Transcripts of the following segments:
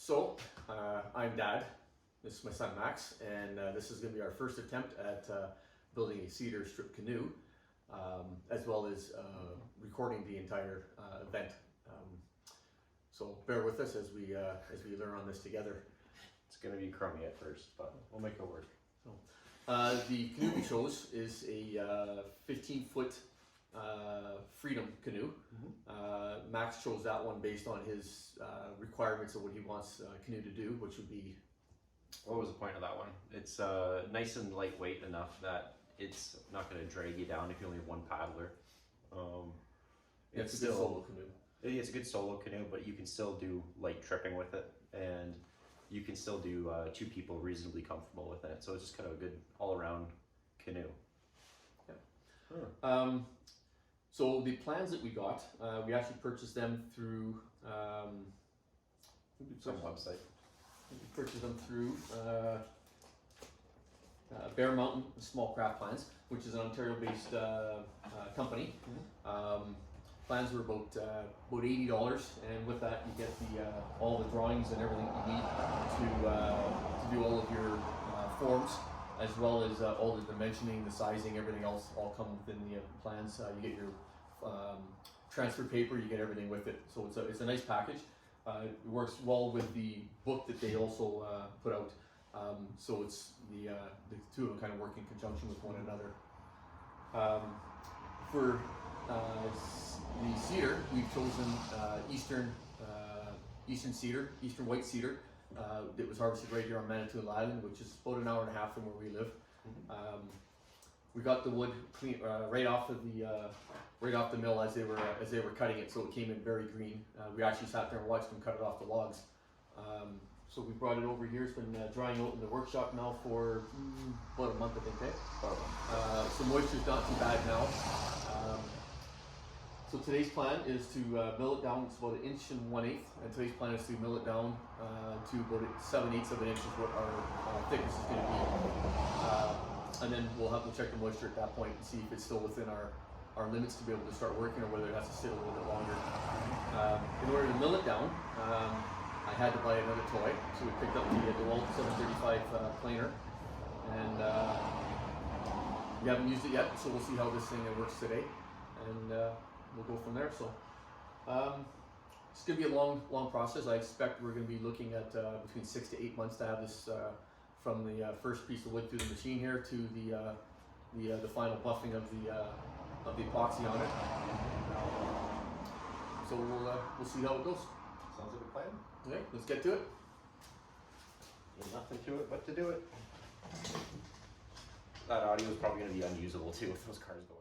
I'm Dad. This is my son Max, and this is going to be our first attempt at building a Cedar Strip Canoe, as well as recording the entire event. So bear with us as we learn on this together. It's going to be crummy at first, but we'll make it work. So, the canoe we chose is a 15-foot Freedom canoe. Max chose that one based on his requirements of what he wants canoe to do, which would be... What was the point of that one? It's nice and lightweight enough that it's not going to drag you down if you only have one paddler. It's a good solo canoe. It's a good solo canoe, but you can still do light tripping with it, and you can still do two people reasonably comfortable with it. So it's just kind of a good all-around canoe. Yeah. So the plans that we got, we actually purchased them through Some website. We purchased them through Bear Mountain Small Craft Plans, which is an Ontario-based company. Plans were about $80, and with that you get all the drawings and everything you need to do all of your forms, as well as all the dimensioning, the sizing, everything else all come within the plans. You get your transfer paper, you get everything with it. So it's a nice package. It works well with the book that they also put out. So it's the two of them kind of work in conjunction with one another. For the cedar, we've chosen Eastern cedar, Eastern white cedar. That was harvested right here on Manitoulin Island, which is about an hour and a half from where we live. We got the wood clean right off the mill as they were cutting it, so it came in very green. We actually sat there and watched them cut it off the logs. So we brought it over here. It's been drying out in the workshop now for about a month, I think. So moisture's not too bad now. So today's plan is to mill it down. It's about 1 1/8 inch, and today's plan is to mill it down to about 7/8 of an inch is what our thickness is going to be. And then we'll have to check the moisture at that point and see if it's still within our limits to be able to start working, or whether it has to sit a little bit longer. In order to mill it down, I had to buy another toy, so we picked up the DeWalt 735 planer, and we haven't used it yet, so we'll see how this thing works today, and we'll go from there. So it's going to be a long process. I expect we're going to be looking at between 6 to 8 months to have this from the first piece of wood through the machine here to the final buffing of the epoxy on it. So we'll see how it goes. Sounds like a plan. Okay, let's get to it. There's nothing to it but to do it. That audio is probably going to be unusable too with those cars going.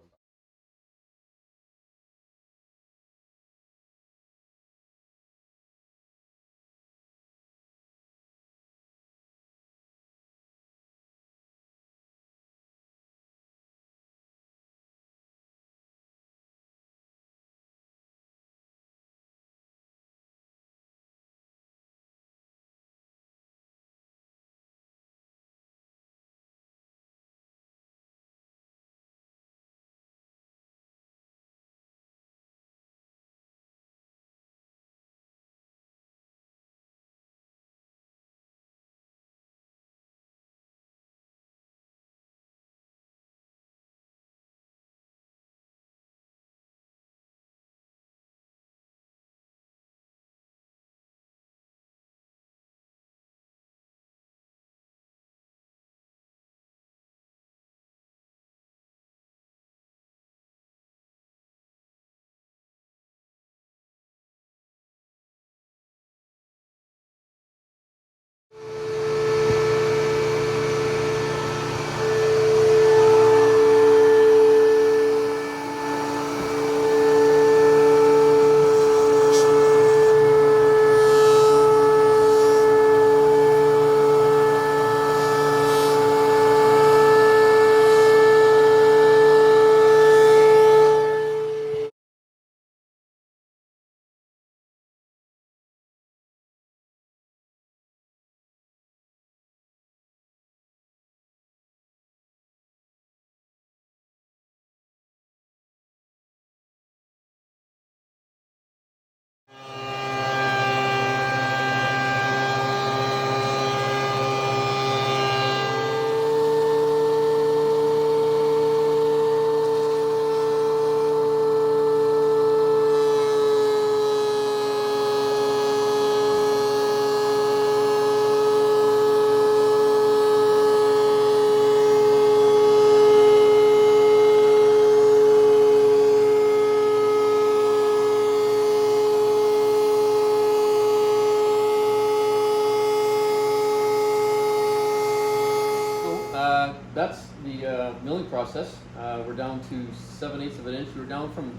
milling process. We're down to 7/8 of an inch. We were down from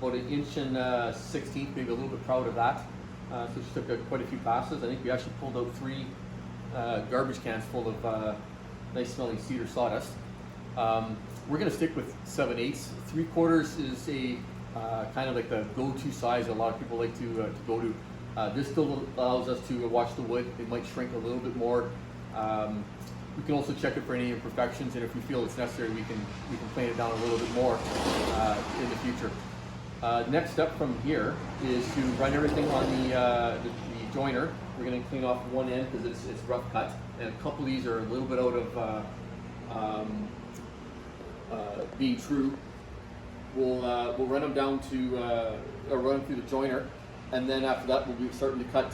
about 1 inch and 1/16, maybe a little bit proud of that. So it just took quite a few passes. I think we actually pulled out 3 garbage cans full of nice smelling cedar sawdust. We're going to stick with 7/8. 3/4 is a kind of like the go-to size a lot of people like to go to. This still allows us to watch the wood. It might shrink a little bit more. We can also check it for any imperfections, and if we feel it's necessary, we can plane it down a little bit more in the future. Next step from here is to run everything on the joiner. We're going to clean off one end because it's rough cut, and a couple of these are a little bit out of being true. We'll run them down to or run them through the joiner, and then after that we'll be starting to cut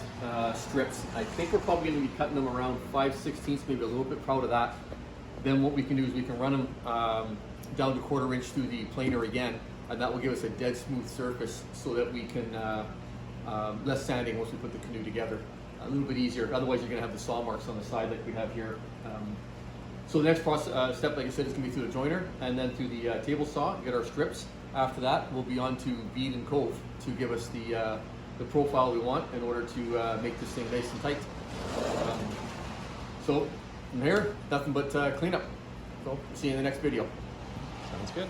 strips. I think we're probably going to be cutting them around 5/16, maybe a little bit proud of that. Then what we can do is we can run them down to 1/4 inch through the planer again, and that will give us a dead smooth surface so that we can less sanding once we put the canoe together. A little bit easier. Otherwise, you're going to have the saw marks on the side like we have here. So the next step, like I said, is going to be through the joiner and then through the table saw, get our strips. After that, we'll be on to bead and cove to give us the profile we want in order to make this thing nice and tight. So from here, nothing but cleanup. So see you in the next video. Sounds good.